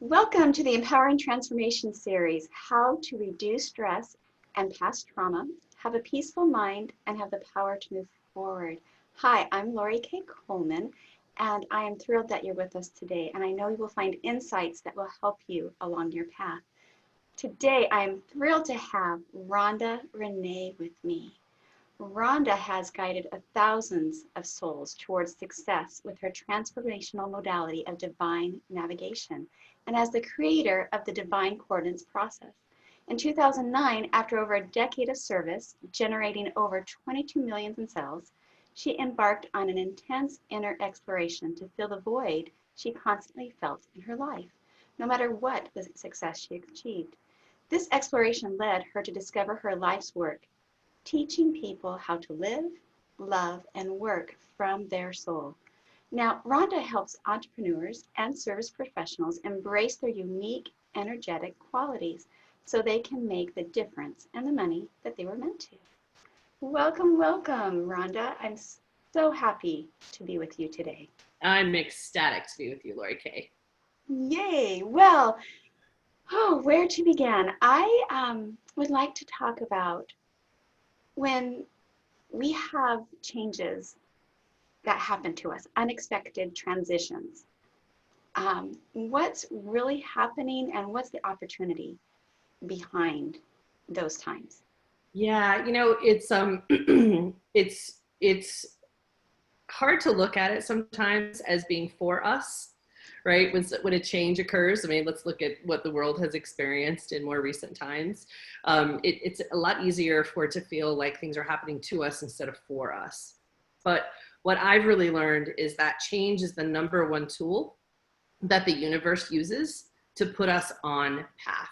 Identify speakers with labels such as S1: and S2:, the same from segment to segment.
S1: Welcome to the Empowering Transformation series, How to Reduce Stress and Past Trauma, Have a Peaceful Mind, and Have the Power to Move Forward. Hi, I'm Lori K. Coleman, and I am thrilled that you're with us today, and I know you will find insights that will help you along your path. Today, I'm thrilled to have Ronda Renee with me. Ronda has guided thousands of souls towards success with her transformational modality of divine navigation and as the creator of the Divine Coordinates process. In 2009, after over a decade of service, generating over 22 million in cells, she embarked on an intense inner exploration to fill the void she constantly felt in her life, no matter what the success she achieved. This exploration led her to discover her life's work, teaching people how to live, love, and work from their soul. Now, Ronda helps entrepreneurs and service professionals embrace their unique energetic qualities so they can make the difference and the money that they were meant to. Welcome, welcome, Ronda. I'm so happy to be with you today.
S2: I'm ecstatic to be with you, Lori K.
S1: Yay. Well, where to begin? I would like to talk about when we have changes that happen to us, unexpected transitions. What's really happening and what's the opportunity behind those times?
S2: Yeah, it's it's hard to look at it sometimes as being for us, right? When a change occurs, I mean, let's look at what the world has experienced in more recent times. It's a lot easier for it to feel like things are happening to us instead of for us. But what I've really learned is that change is the number one tool that the universe uses to put us on path.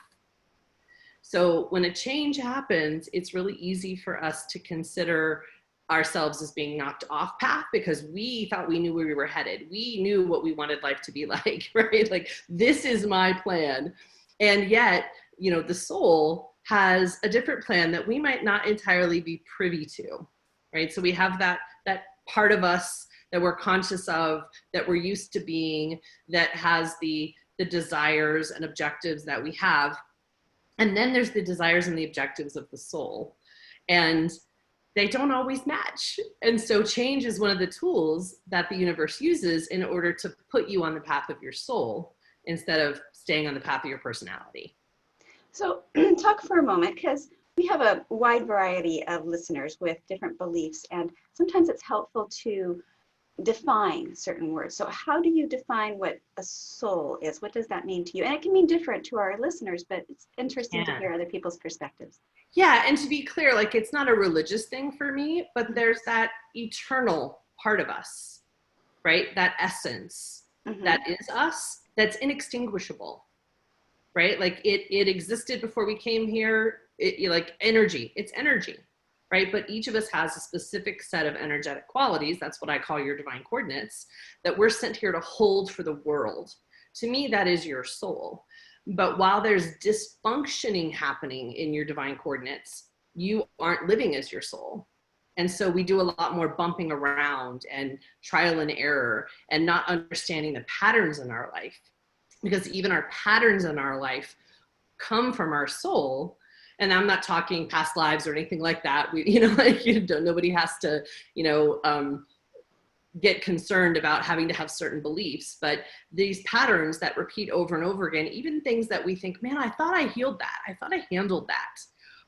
S2: So when a change happens, it's really easy for us to consider ourselves as being knocked off path because we thought we knew where we were headed. We knew what we wanted life to be like, right? Like, this is my plan. And yet, the soul has a different plan that we might not entirely be privy to, right? So we have that part of us that we're conscious of, that we're used to being, that has the desires and objectives that we have. And then there's the desires and the objectives of the soul. And they don't always match. And so change is one of the tools that the universe uses in order to put you on the path of your soul instead of staying on the path of your personality.
S1: So talk for a moment, because we have a wide variety of listeners with different beliefs, and sometimes it's helpful to define certain words. So how do you define what a soul is? What does that mean to you? And it can mean different to our listeners, but it's interesting to hear other people's perspectives.
S2: Yeah, and to be clear, like, it's not a religious thing for me, but there's that eternal part of us, right? That essence that is us, that's inextinguishable, right? Like, it existed before we came here. Like energy, it's energy, right? But each of us has a specific set of energetic qualities. That's what I call your divine coordinates, that we're sent here to hold for the world. To me, that is your soul. But while there's dysfunctioning happening in your divine coordinates, you aren't living as your soul. And so we do a lot more bumping around and trial and error and not understanding the patterns in our life, because even our patterns in our life come from our soul. And I'm not talking past lives or anything like that. Nobody has to, get concerned about having to have certain beliefs, but these patterns that repeat over and over again, even things that we think, man, I thought I healed that. I thought I handled that.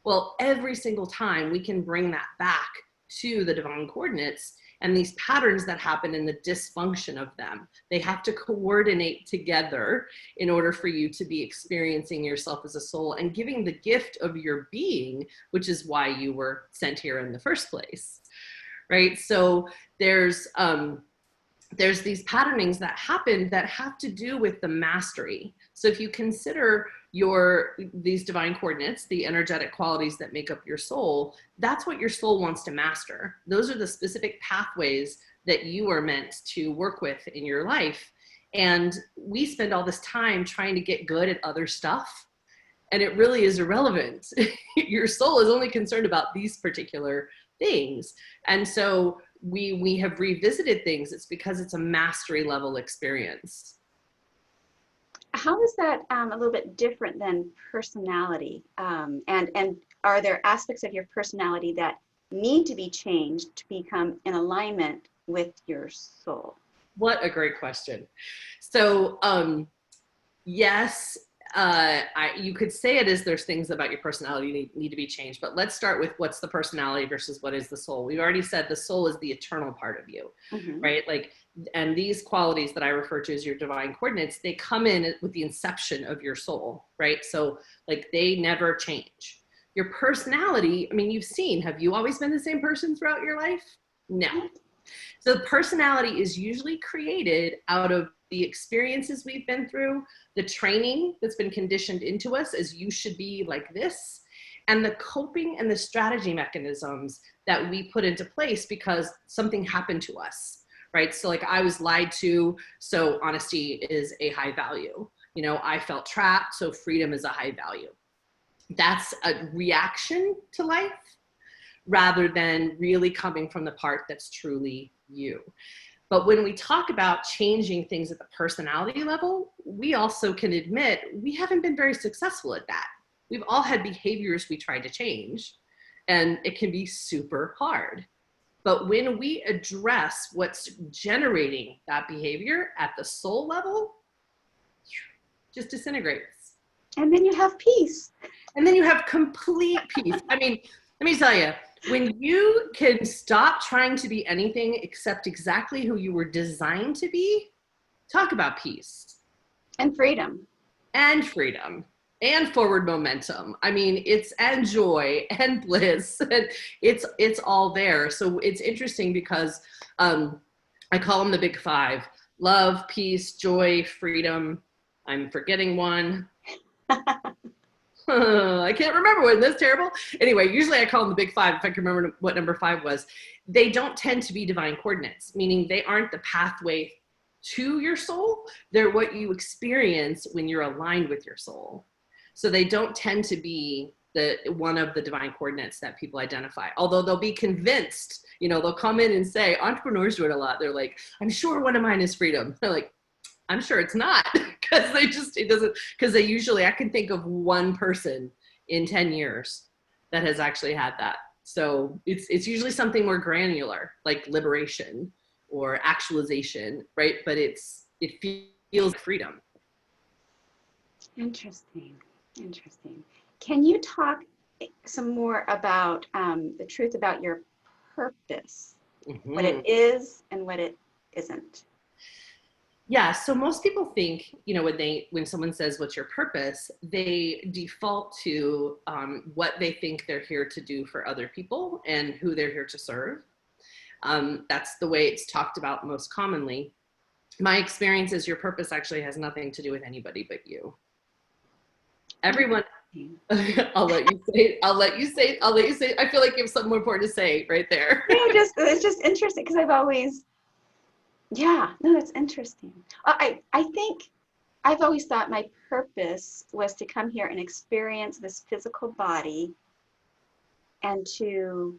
S2: Well, every single time we can bring that back to the divine coordinates, and these patterns that happen in the dysfunction of them, they have to coordinate together in order for you to be experiencing yourself as a soul and giving the gift of your being, which is why you were sent here in the first place. Right? So there's these patternings that happen that have to do with the mastery. So if you consider these divine coordinates, the energetic qualities that make up your soul, that's what your soul wants to master. Those are the specific pathways that you are meant to work with in your life. And we spend all this time trying to get good at other stuff, and it really is irrelevant. Your soul is only concerned about these particular things. And so we have revisited things. It's because it's a mastery level experience.
S1: how is that a little bit different than personality? And are there aspects of your personality that need to be changed to become in alignment with your soul?
S2: What a great question. So, yes, you could say it as there's things about your personality need to be changed, but let's start with what's the personality versus what is the soul. We've already said the soul is the eternal part of you, right? Like, and these qualities that I refer to as your divine coordinates, they come in with the inception of your soul, right? So like they never change. Your personality, I mean, have you always been the same person throughout your life? No. So personality is usually created out of the experiences we've been through, the training that's been conditioned into us as you should be like this, and the coping and the strategy mechanisms that we put into place because something happened to us, right? So like I was lied to, so honesty is a high value. You know, I felt trapped, so freedom is a high value. That's a reaction to life rather than really coming from the part that's truly you. But when we talk about changing things at the personality level, we also can admit we haven't been very successful at that. We've all had behaviors we tried to change, and it can be super hard. But when we address what's generating that behavior at the soul level, just disintegrates.
S1: And then you have peace.
S2: And then you have complete peace. I mean, let me tell you, when you can stop trying to be anything except exactly who you were designed to be, talk about peace.
S1: And freedom.
S2: And freedom. And forward momentum. I mean, and joy and bliss. And it's all there. So it's interesting because I call them the big five: love, peace, joy, freedom. I'm forgetting one. I can't remember one. That's terrible. Anyway, usually I call them the big five if I can remember what number 5 was. They don't tend to be divine coordinates, meaning they aren't the pathway to your soul. They're what you experience when you're aligned with your soul. So they don't tend to be one of the divine coordinates that people identify, although they'll be convinced, you know, they'll come in and say, entrepreneurs do it a lot. They're like, I'm sure one of mine is freedom. They're like, I'm sure it's not, because I can think of one person in 10 years that has actually had that. So it's usually something more granular, like liberation or actualization, right? But it feels like freedom.
S1: Interesting. Can you talk some more about the truth about your purpose, what it is and what it isn't?
S2: Yeah, so most people think, you know, when someone says, what's your purpose, they default to what they think they're here to do for other people and who they're here to serve. That's the way it's talked about most commonly. My experience is your purpose actually has nothing to do with anybody but you. Everyone, I'll let you say. I feel like you have something more important to say right there.
S1: It's just interesting because I've always, that's interesting. I think I've always thought my purpose was to come here and experience this physical body and to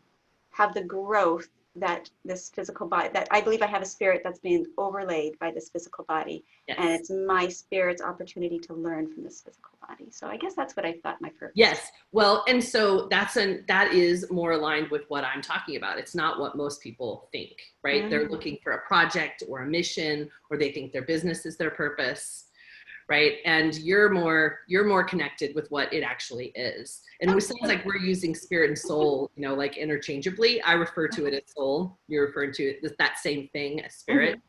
S1: have the growth that this physical body, that I believe I have a spirit that's being overlaid by this physical body. Yes. And it's my spirit's opportunity to learn from this physical body. So I guess that's what I thought my purpose.
S2: Yes. Well, and so that is more aligned with what I'm talking about. It's not what most people think, right? Mm-hmm. They're looking for a project or a mission, or they think their business is their purpose. Right. And you're more connected with what it actually is. And it sounds like we're using spirit and soul, you know, like interchangeably. I refer to it as soul. You're referring to it that same thing as spirit.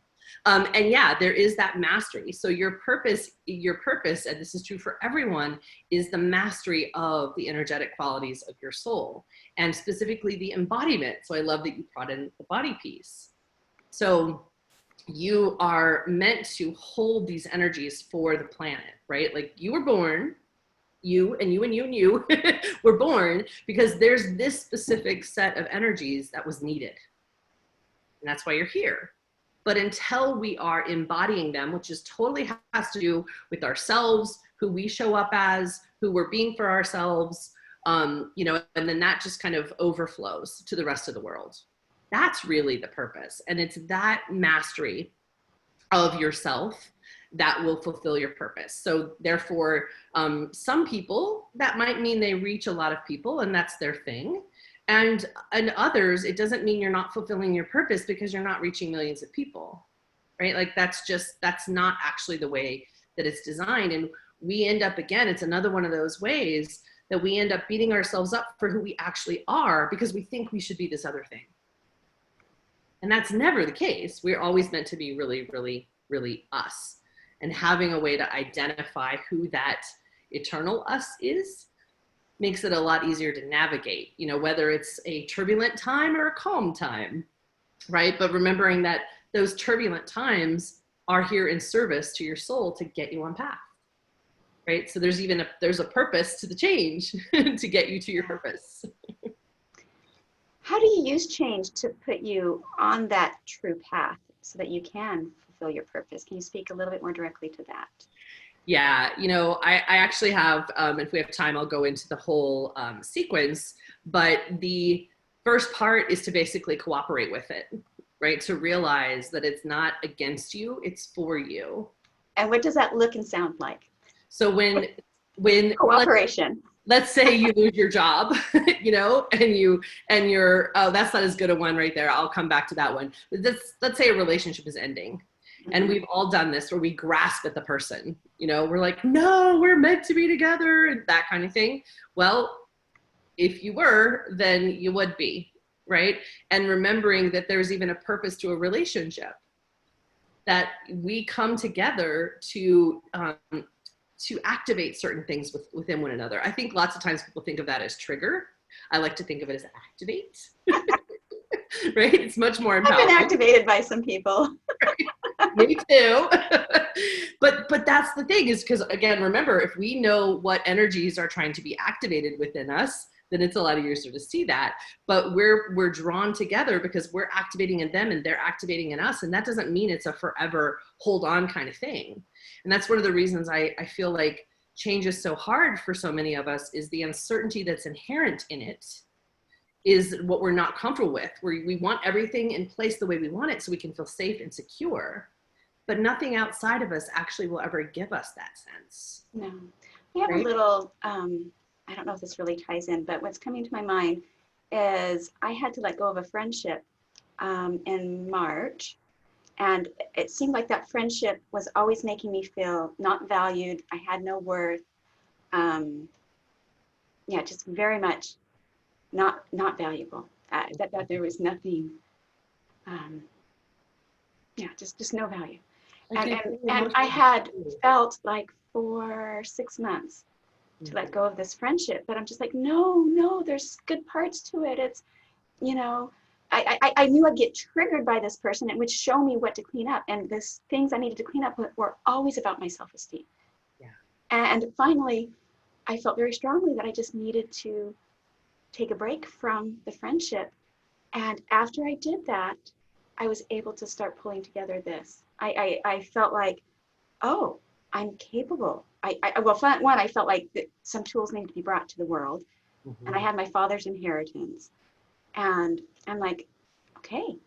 S2: Mm-hmm. And yeah, there is that mastery. So your purpose, and this is true for everyone, is the mastery of the energetic qualities of your soul, and specifically the embodiment. So I love that you brought in the body piece. So you are meant to hold these energies for the planet, right? Like you were born, you were born because there's this specific set of energies that was needed. And that's why you're here. But until we are embodying them, which is totally has to do with ourselves, who we show up as, who we're being for ourselves, you know, and then that just kind of overflows to the rest of the world. That's really the purpose. And it's that mastery of yourself that will fulfill your purpose. So therefore, some people, that might mean they reach a lot of people and that's their thing. And others, it doesn't mean you're not fulfilling your purpose because you're not reaching millions of people, right? Like that's not actually the way that it's designed. And we end up, again, it's another one of those ways that we end up beating ourselves up for who we actually are because we think we should be this other thing. And that's never the case. We're always meant to be really, really, really us. And having a way to identify who that eternal us is makes it a lot easier to navigate, you know, whether it's a turbulent time or a calm time, right? But remembering that those turbulent times are here in service to your soul to get you on path, right? So there's a purpose to the change to get you to your purpose.
S1: How do you use change to put you on that true path so that you can fulfill your purpose? Can you speak a little bit more directly to that?
S2: Yeah, you know, I actually have, if we have time, I'll go into the whole sequence, but the first part is to basically cooperate with it, right? To realize that it's not against you, it's for you.
S1: And what does that look and sound like?
S2: So when
S1: cooperation.
S2: Let's say you lose your job, you know, and you're, oh, that's not as good a one right there. I'll come back to that one. Let's say a relationship is ending. And we've all done this where we grasp at the person, you know, we're like, no, we're meant to be together and that kind of thing. Well, if you were, then you would be, right? And remembering that there's even a purpose to a relationship, that we come together to activate certain things within one another. I think lots of times people think of that as trigger. I like to think of it as activate, right? It's much more empowering.
S1: I've been activated by some people.
S2: Me too. But that's the thing, is because, again, remember, if we know what energies are trying to be activated within us, then it's a lot easier to see that. But we're drawn together because we're activating in them and they're activating in us. And that doesn't mean it's a forever hold on kind of thing. And that's one of the reasons I feel like change is so hard for so many of us, is the uncertainty that's inherent in it is what we're not comfortable with. We want everything in place the way we want it so we can feel safe and secure. But nothing outside of us actually will ever give us that sense.
S1: No. We have a little, I don't know if this really ties in, but what's coming to my mind is I had to let go of a friendship in March. And it seemed like that friendship was always making me feel not valued. I had no worth. Just very much not valuable. That there was nothing. Just no value. And I had felt like for 6 months to let go of this friendship, but I'm just like, no, there's good parts to it. It's, you know, I knew I'd get triggered by this person. It would show me what to clean up. And these things I needed to clean up were always about my self-esteem.
S2: Yeah.
S1: And finally, I felt very strongly that I just needed to take a break from the friendship. And after I did that, I was able to start pulling together this. I felt like, oh, I'm capable. I felt like that some tools needed to be brought to the world. Mm-hmm. And I had my father's inheritance. And I'm like, okay,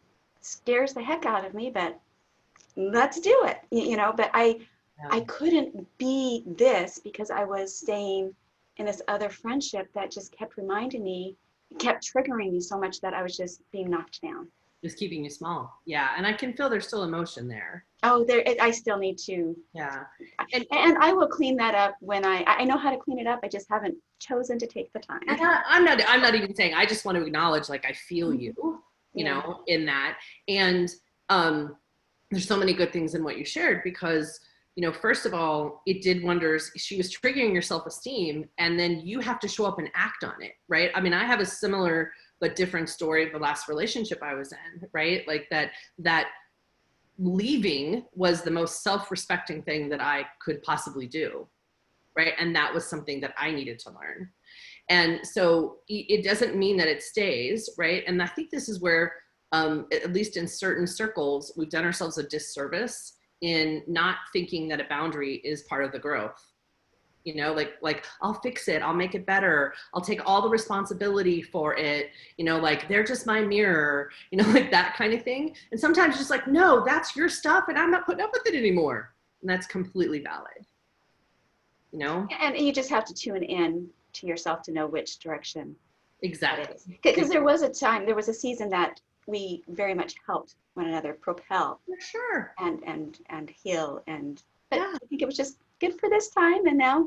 S1: scares the heck out of me, but let's do it, you know. But I couldn't be this because I was staying in this other friendship that just kept reminding me, kept triggering me so much that I was just being knocked down.
S2: Just keeping you small. Yeah. And I can feel there's still emotion there.
S1: Oh, I still need to.
S2: Yeah.
S1: And I will clean that up when I know how to clean it up. I just haven't chosen to take the time.
S2: I'm not even saying, I just want to acknowledge, like, I feel you know, in that. And there's so many good things in what you shared because, you know, first of all, it did wonders. She was triggering your self-esteem, and then you have to show up and act on it, right? I mean, I have a similar but different story of the last relationship I was in, right? Like that leaving was the most self-respecting thing that I could possibly do, right? And that was something that I needed to learn. And so it doesn't mean that it stays, right? And I think this is where, at least in certain circles, we've done ourselves a disservice in not thinking that a boundary is part of the growth. You know, like I'll fix it, I'll make it better, I'll take all the responsibility for it, you know, like they're just my mirror, you know, like that kind of thing. And sometimes just like, no, that's your stuff and I'm not putting up with it anymore. And that's completely valid, you know?
S1: And you just have to tune in to yourself to know which direction that
S2: Exactly.
S1: is. Because there was a time, there was a season that we very much helped one another propel
S2: For sure.
S1: and heal. But
S2: Yeah,
S1: I think it was just good for this time. And now,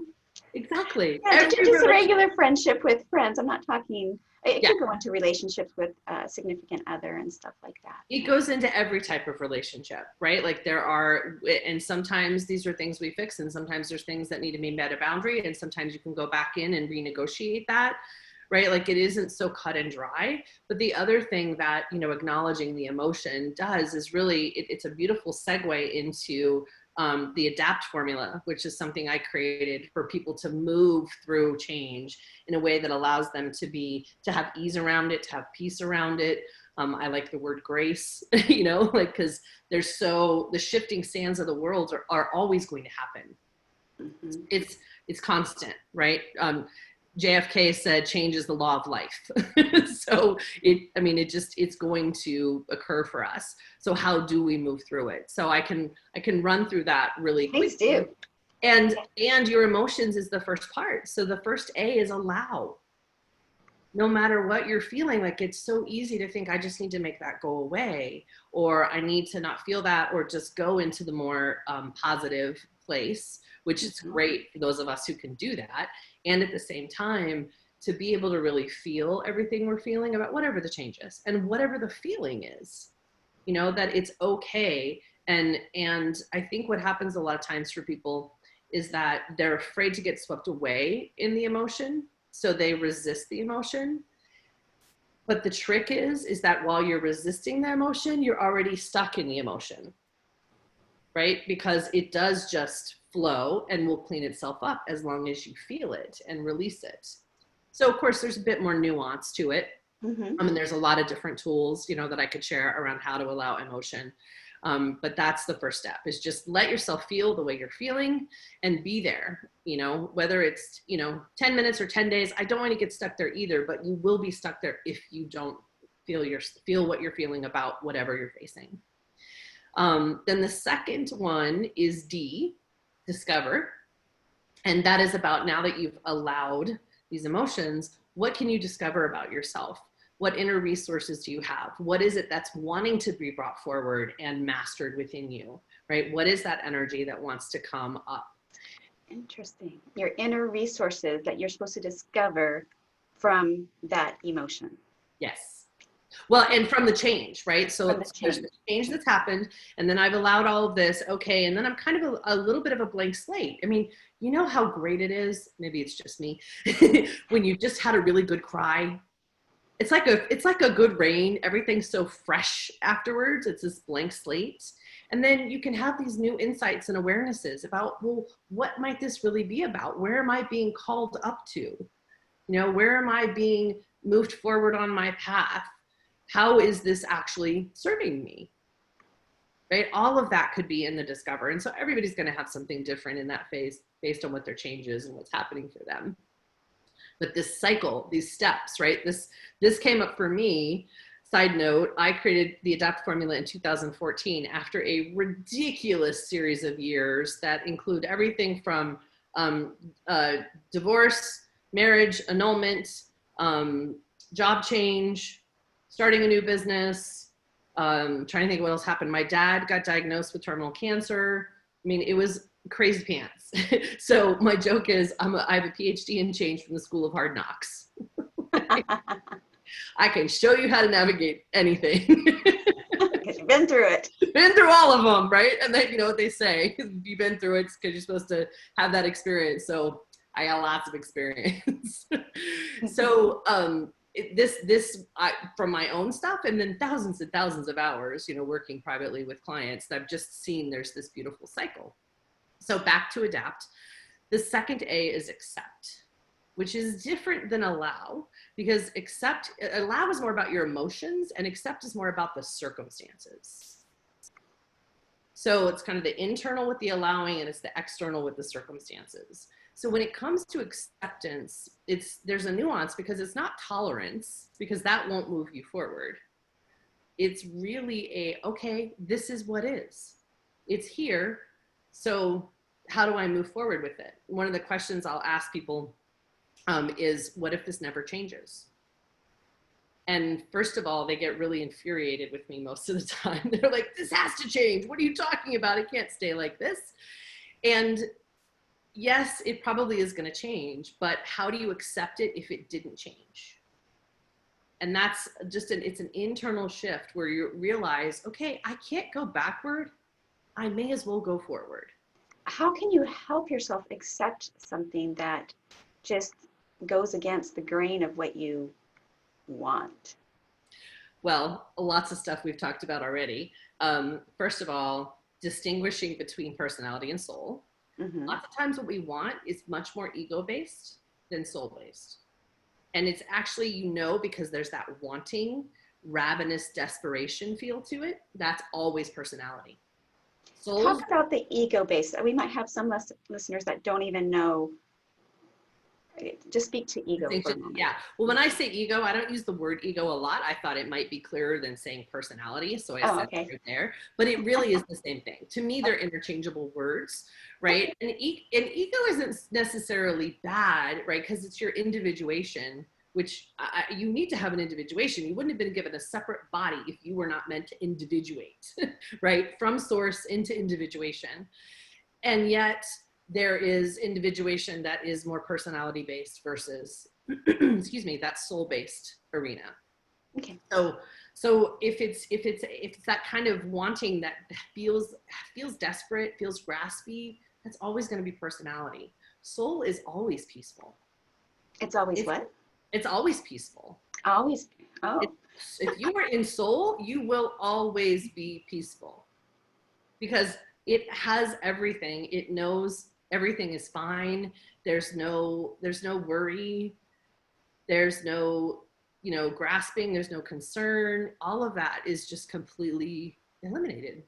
S2: exactly.
S1: yeah,
S2: Every
S1: just a
S2: relationship.
S1: regular friendship with friends. I'm not talking, it
S2: Yeah.
S1: could go into relationships with a significant other and stuff like that.
S2: It goes into every type of relationship, right? Like there are, and sometimes these are things we fix, and sometimes there's things that need to be met a boundary, and sometimes you can go back in and renegotiate that, right? Like it isn't so cut and dry. But the other thing that, you know, acknowledging the emotion does is really, it's a beautiful segue into the ADAPT formula, which is something I created for people to move through change in a way that allows them to have ease around it, to have peace around it. I like the word grace, you know, like, because the shifting sands of the world are always going to happen.
S1: Mm-hmm.
S2: It's constant, right? JFK said change is the law of life. So it's going to occur for us. So how do we move through it? So I can run through that really
S1: Please
S2: quickly.
S1: do.
S2: And your emotions is the first part. So the first A is allow. No matter what you're feeling, like it's so easy to think I just need to make that go away, or I need to not feel that, or just go into the more positive place, which is great for those of us who can do that. And at the same time, to be able to really feel everything we're feeling about whatever the change is and whatever the feeling is, you know, that it's okay. And I think what happens a lot of times for people is that they're afraid to get swept away in the emotion, so they resist the emotion. But the trick is that while you're resisting the emotion, you're already stuck in the emotion, right? Because it does just flow and will clean itself up as long as you feel it and release it. So of course there's a bit more nuance to it.
S1: Mm-hmm.
S2: I mean, there's a lot of different tools, you know, that I could share around how to allow emotion. But that's the first step, is just let yourself feel the way you're feeling and be there, you know, whether it's, you know, 10 minutes or 10 days. I don't want to get stuck there either, but you will be stuck there if you don't feel what you're feeling about whatever you're facing. Then the second one is D, discover. And that is about, now that you've allowed these emotions, what can you discover about yourself? What inner resources do you have? What is it that's wanting to be brought forward and mastered within you, right? What is that energy that wants to come up?
S1: Interesting. Your inner resources that you're supposed to discover from that emotion.
S2: Yes. Well, and from the change, right? So there's the change that's happened, and then I've allowed all of this, okay, and then I'm kind of a little bit of a blank slate. I mean, you know how great it is, maybe it's just me, when you just had a really good cry. It's like a good rain. Everything's so fresh afterwards. It's this blank slate. And then you can have these new insights and awarenesses about, well, what might this really be about? Where am I being called up to? You know, where am I being moved forward on my path? How is this actually serving me? Right? All of that could be in the discover. And so everybody's going to have something different in that phase based on what their change is and what's happening for them. But this cycle, these steps, right? This came up for me. Side note, I created the ADAPT formula in 2014 after a ridiculous series of years that include everything from divorce, marriage, annulment, job change, starting a new business, trying to think of what else happened. My dad got diagnosed with terminal cancer. I mean, it was crazy pants. So my joke is I have a PhD in change from the School of Hard Knocks. I can show you how to navigate anything.
S1: Because you've been through it.
S2: Been through all of them, right? And then, you know what they say, you've been through it because you're supposed to have that experience. So I got lots of experience. So from my own stuff, and then thousands and thousands of hours, you know, working privately with clients, I've just seen there's this beautiful cycle. So back to ADAPT. The second A is accept, which is different than allow, because allow is more about your emotions and accept is more about the circumstances. So it's kind of the internal with the allowing and it's the external with the circumstances. So when it comes to acceptance, there's a nuance, because it's not tolerance, because that won't move you forward. It's really okay, this is what is. It's here. So how do I move forward with it? One of the questions I'll ask people is, what if this never changes? And first of all, they get really infuriated with me most of the time. They're like, this has to change. What are you talking about? It can't stay like this. And yes, it probably is going to change, but how do you accept it if it didn't change? And that's just it's an internal shift where you realize, okay, I can't go backward. I may as well go forward.
S1: How can you help yourself accept something that just goes against the grain of what you want?
S2: Well, lots of stuff we've talked about already. First of all, distinguishing between personality and soul.
S1: Mm-hmm.
S2: Lots of times what we want is much more ego-based than soul-based. And it's actually, because there's that wanting, ravenous desperation feel to it. That's always personality. Souls.
S1: Talk about the ego base. We might have some listeners that don't even know. Just speak to ego for a moment.
S2: Yeah. Well, when I say ego, I don't use the word ego a lot. I thought it might be clearer than saying personality. So I said it right there. But it really is the same thing. To me, they're interchangeable words, right? And ego isn't necessarily bad, right? Because it's your individuation, which you need to have an individuation. You wouldn't have been given a separate body if you were not meant to individuate, right? From source into individuation. And yet there is individuation that is more personality based versus, excuse me, that soul based arena.
S1: Okay.
S2: So if it's that kind of wanting that feels desperate, feels graspy, that's always going to be personality. Soul is always peaceful.
S1: It's always what?
S2: It's always peaceful.
S1: Always. Oh.
S2: If you are in soul, you will always be peaceful because it has everything. It knows everything is fine. There's no worry. There's no, grasping. There's no concern. All of that is just completely eliminated.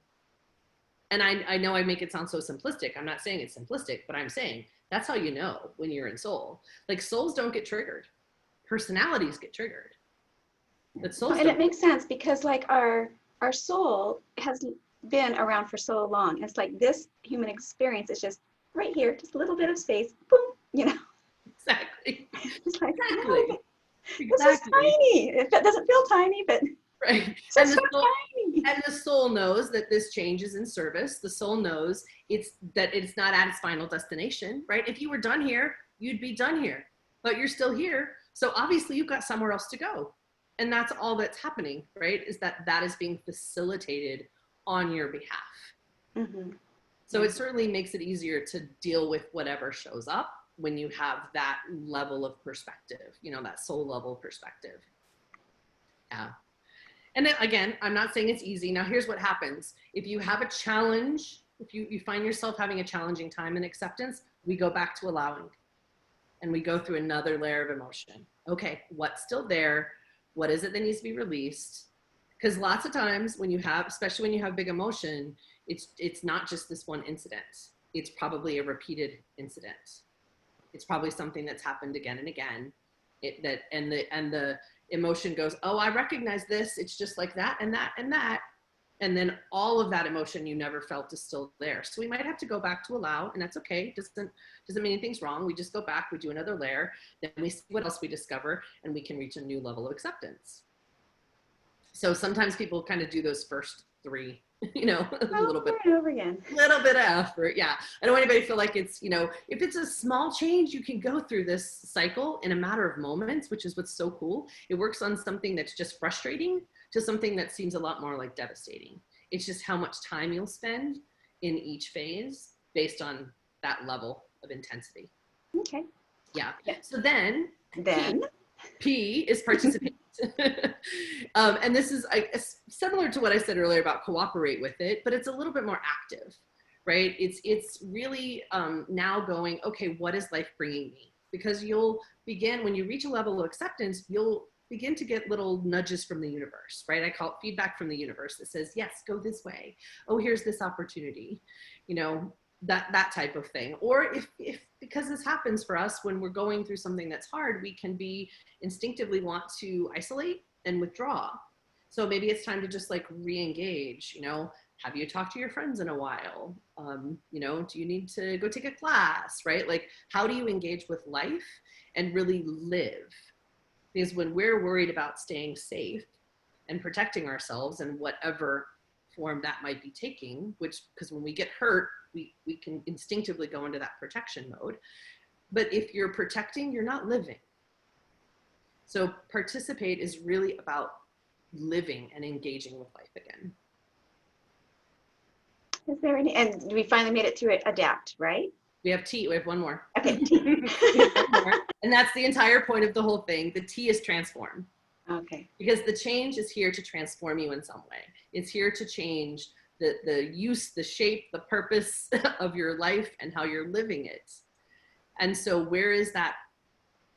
S2: And I know I make it sound so simplistic. I'm not saying it's simplistic, but I'm saying that's how you know when you're in soul. Like souls don't get triggered. Personalities get triggered. But souls
S1: and it makes sense because like our soul has been around for so long. It's like this human experience is just right here, just a little bit of space, boom,
S2: Exactly.
S1: It's like,
S2: exactly.
S1: This is tiny. It doesn't feel tiny, but
S2: right.
S1: And
S2: the soul knows that this change is in service. The soul knows it's not at its final destination, right? If you were done here, you'd be done here, but you're still here. So obviously you've got somewhere else to go. And that's all that's happening, right? Is that is being facilitated on your behalf.
S1: Mm-hmm.
S2: So it certainly makes it easier to deal with whatever shows up when you have that level of perspective, that soul level perspective. Yeah. And then, again, I'm not saying it's easy. Now, here's what happens. If you have a challenge, if you find yourself having a challenging time in acceptance, we go back to allowing. And we go through another layer of emotion. Okay, what's still there? What is it that needs to be released? Because lots of times especially when you have big emotion, it's not just this one incident. It's probably a repeated incident. It's probably something that's happened again and again. And the emotion goes, oh, I recognize this. It's just like that and that and that. And then all of that emotion you never felt is still there. So we might have to go back to allow, and that's okay. Doesn't mean anything's wrong. We just go back, we do another layer, then we see what else we discover, and we can reach a new level of acceptance. So sometimes people kind of do those first three, a little bit
S1: over again.
S2: Little bit of effort. Yeah. I don't want anybody to feel like it's, if it's a small change, you can go through this cycle in a matter of moments, which is what's so cool. It works on something that's just frustrating to something that seems a lot more like devastating. It's just how much time you'll spend in each phase based on that level of intensity.
S1: Okay.
S2: Yeah. So then P is participate. And this is similar to what I said earlier about cooperate with it, but it's a little bit more active, right? It's really now going, okay, what is life bringing me? Because you'll begin, when you reach a level of acceptance, you'll begin to get little nudges from the universe, right? I call it feedback from the universe that says, yes, go this way. Oh, here's this opportunity, that type of thing. Or if because this happens for us when we're going through something that's hard, we can be instinctively want to isolate and withdraw. So maybe it's time to just like re-engage, Have you talked to your friends in a while? You know, do you need to go take a class, right? Like, how do you engage with life and really live? Because when we're worried about staying safe and protecting ourselves in whatever form that might be taking, which, because when we get hurt, we can instinctively go into that protection mode. But if you're protecting, you're not living. So participate is really about living and engaging with life again.
S1: Is there any, and we finally made it through it, adapt, right?
S2: We have T, we have one more.
S1: Okay, T.
S2: We have one more. And that's the entire point of the whole thing. The T is transform.
S1: Okay.
S2: Because the change is here to transform you in some way. It's here to change the use, the shape, the purpose of your life and how you're living it. And so where is that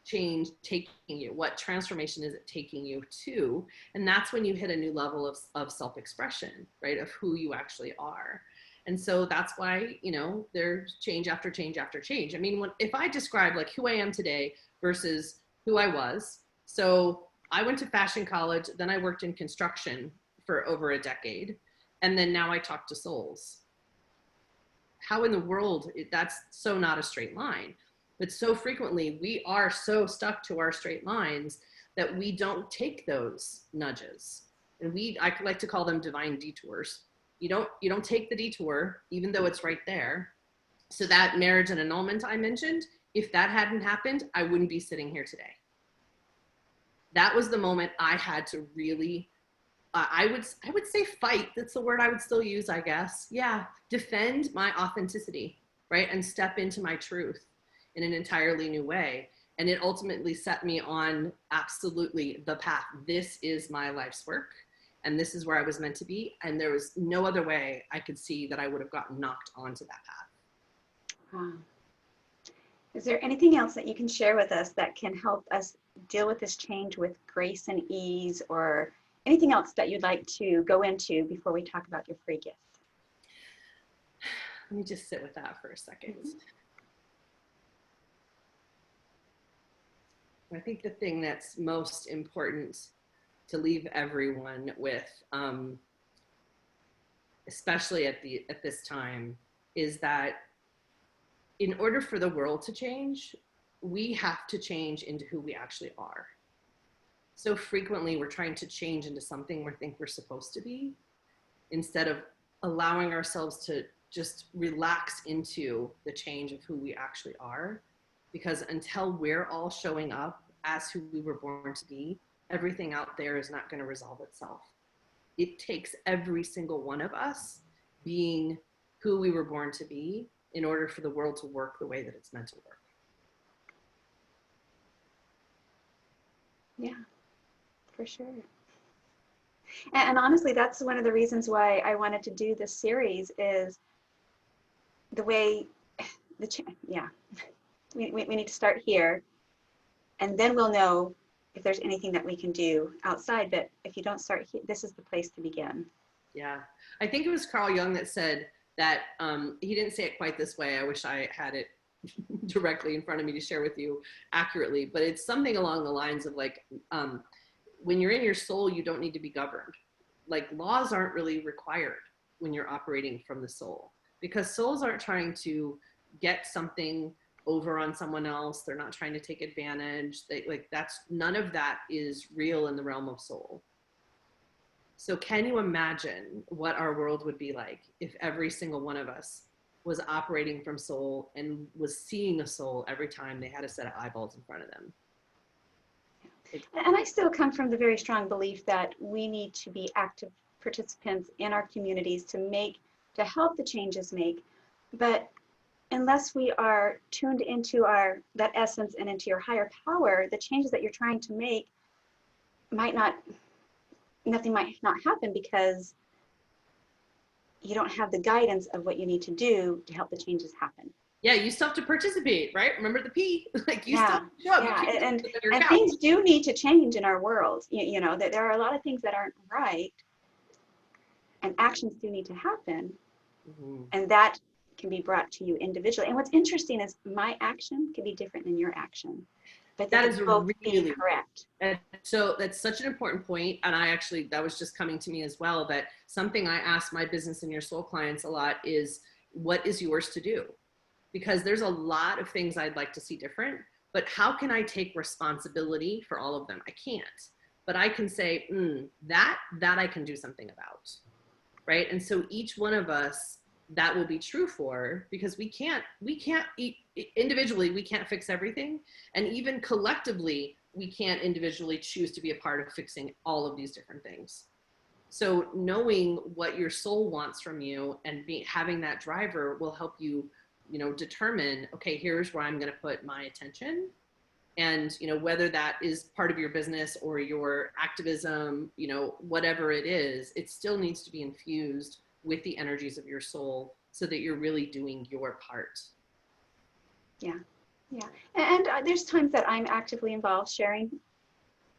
S2: change taking you? What transformation is it taking you to? And that's when you hit a new level of self-expression, right? Of who you actually are. And so that's why, you know, there's change after change after change. I mean, if I describe like who I am today versus who I was. So I went to fashion college, then I worked in construction for over a decade. And then now I talk to souls. How in the world, that's so not a straight line. But so frequently we are so stuck to our straight lines that we don't take those nudges. And I like to call them divine detours. You don't take the detour, even though it's right there. So that marriage and annulment I mentioned, if that hadn't happened, I wouldn't be sitting here today. That was the moment I had to really, I would say fight. That's the word I would still use, I guess. Yeah, defend my authenticity, right? And step into my truth in an entirely new way. And it ultimately set me on absolutely the path. This is my life's work. And this is where I was meant to be. And there was no other way I could see that I would have gotten knocked onto that path.
S1: Wow. Is there anything else that you can share with us that can help us deal with this change with grace and ease, or anything else that you'd like to go into before we talk about your free gift?
S2: Let me just sit with that for a second. I think the thing that's most important to leave everyone with, especially at this time, is that in order for the world to change, we have to change into who we actually are. So frequently we're trying to change into something we think we're supposed to be, instead of allowing ourselves to just relax into the change of who we actually are. Because until we're all showing up as who we were born to be, everything out there is not going to resolve itself. It takes every single one of us being who we were born to be in order for the world to work the way that it's meant to work.
S1: Yeah, for sure. And honestly, that's one of the reasons why I wanted to do this series, is the way, we need to start here, and then we'll know if there's anything that we can do outside. But if you don't start here, this is the place to begin.
S2: Yeah, I think it was Carl Jung that said that, he didn't say it quite this way. I wish I had it directly in front of me to share with you accurately, but it's something along the lines of like, when you're in your soul, you don't need to be governed. Like, laws aren't really required when you're operating from the soul, because souls aren't trying to get something over on someone else. They're not trying to take advantage. None of that is real in the realm of soul. So can you imagine what our world would be like if every single one of us was operating from soul and was seeing a soul every time they had a set of eyeballs in front of them?
S1: And I still come from the very strong belief that we need to be active participants in our communities to help the changes make. But unless we are tuned into that essence and into your higher power, the changes that you're trying to make nothing might not happen, because you don't have the guidance of what you need to do to help the changes happen.
S2: Yeah, you still have to participate, right? Remember the P. Like, you
S1: Yeah,
S2: still show up.
S1: yeah. And things do need to change in our world. You know, that there are a lot of things that aren't right, and actions do need to happen.
S2: Mm-hmm.
S1: And that can be brought to you individually. And what's interesting is my action can be different than your action. but they
S2: That
S1: can
S2: is a
S1: both be
S2: really,
S1: correct.
S2: and so that's such an important point. And I actually, that was just coming to me as well, that something I ask my business and your soul clients a lot is, what is yours to do? Because there's a lot of things I'd like to see different, but how can I take responsibility for all of them? I can't, but I can say, that I can do something about, right? And so each one of us, that will be true for, because we can't individually, we can't fix everything. And even collectively, we can't individually choose to be a part of fixing all of these different things. So knowing what your soul wants from you and having that driver will help you, determine, okay, here's where I'm going to put my attention. And, whether that is part of your business or your activism, whatever it is, it still needs to be infused with the energies of your soul so that you're really doing your part.
S1: Yeah. Yeah. And there's times that I'm actively involved sharing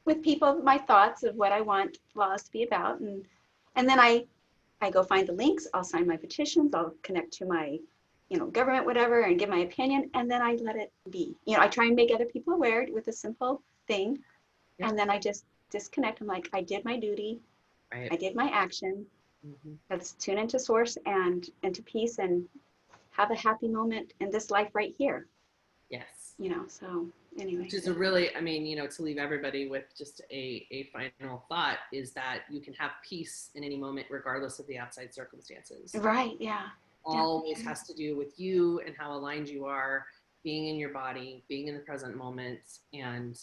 S1: with people my thoughts of what I want laws to be about. And then I go find the links, I'll sign my petitions, I'll connect to my, government, whatever, and give my opinion, and then I let it be. I try and make other people aware with a simple thing,
S2: Yep.
S1: and then I just disconnect. I'm like, I did my duty,
S2: Right.
S1: I did my action.
S2: Mm-hmm.
S1: Let's tune into source and into peace and have a happy moment in this life right here.
S2: Yes.
S1: So anyway.
S2: Which is a really, to leave everybody with just a final thought is that you can have peace in any moment, regardless of the outside circumstances.
S1: Right, yeah.
S2: Always has to do with you and how aligned you are, being in your body, being in the present moment, and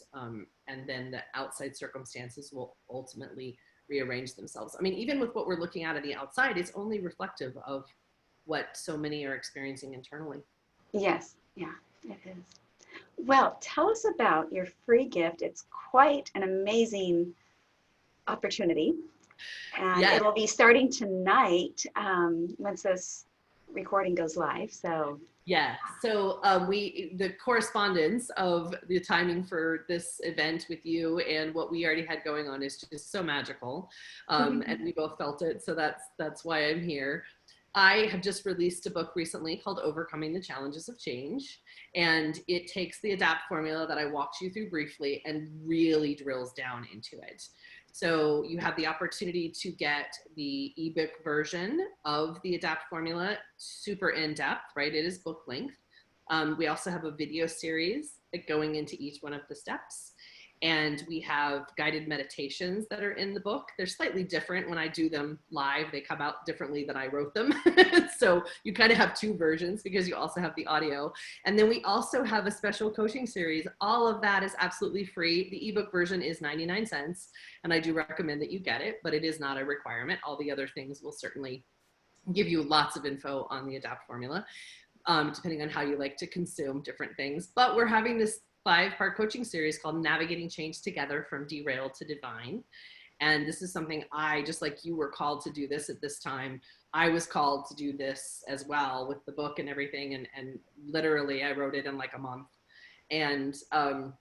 S2: then the outside circumstances will ultimately rearrange themselves. Even with what we're looking at on the outside, it's only reflective of what so many are experiencing internally.
S1: Yes, yeah, it is. Well, tell us about your free gift. It's quite an amazing opportunity. And
S2: Yes.
S1: it'll be starting tonight once this recording goes live. So
S2: yeah, so the correspondence of the timing for this event with you and what we already had going on is just so magical, and we both felt it. So that's why I'm here. I have just released a book recently called Overcoming the Challenges of Change, and it takes the ADAPT formula that I walked you through briefly and really drills down into it. So you have the opportunity to get the ebook version of the ADAPT formula, super in-depth, right? It is book length. We also have a video series going into each one of the steps. And we have guided meditations that are in the book. They're slightly different when I do them live. They come out differently than I wrote them. So you kind of have two versions because you also have the audio. And then we also have a special coaching series. All of that is absolutely free. The ebook version is 99 cents. And I do recommend that you get it, but it is not a requirement. All the other things will certainly give you lots of info on the ADAPT formula, depending on how you like to consume different things. But we're having this 5-part coaching series called Navigating Change Together from Derailed to Divine. And this is something just like you were called to do this at this time, I was called to do this as well with the book and everything. And literally I wrote it in like a month, and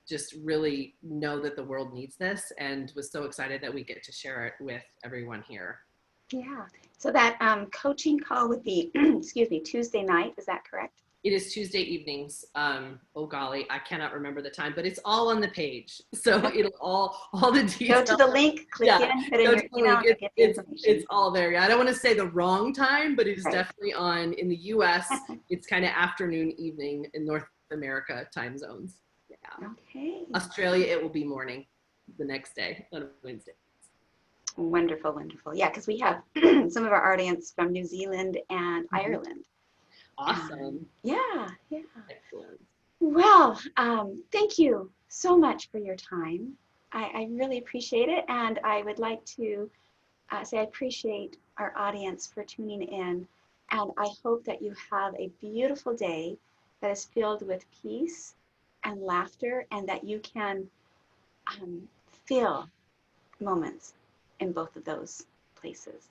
S2: just really know that the world needs this, and was so excited that we get to share it with everyone here.
S1: Yeah. So that coaching call would be, excuse me, Tuesday night. Is that correct?
S2: It is Tuesday evenings. Oh golly, I cannot remember the time, but it's all on the page. So it'll all the details.
S1: Go to the link, click in, put in your email, and get the information.
S2: It's all there. Yeah, I don't want to say the wrong time, but it is definitely on in the US. It's kind of afternoon, evening in North America time zones. Yeah.
S1: Okay.
S2: Australia, it will be morning the next day on Wednesday.
S1: Wonderful, wonderful. Yeah, because we have some of our audience from New Zealand and Ireland.
S2: Awesome.
S1: Yeah.
S2: Excellent.
S1: Well, thank you so much for your time. I really appreciate it. And I would like to say I appreciate our audience for tuning in. And I hope that you have a beautiful day that is filled with peace and laughter, and that you can feel moments in both of those places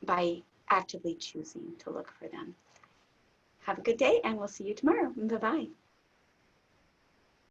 S1: by actively choosing to look for them. Have a good day, and we'll see you tomorrow. Bye-bye.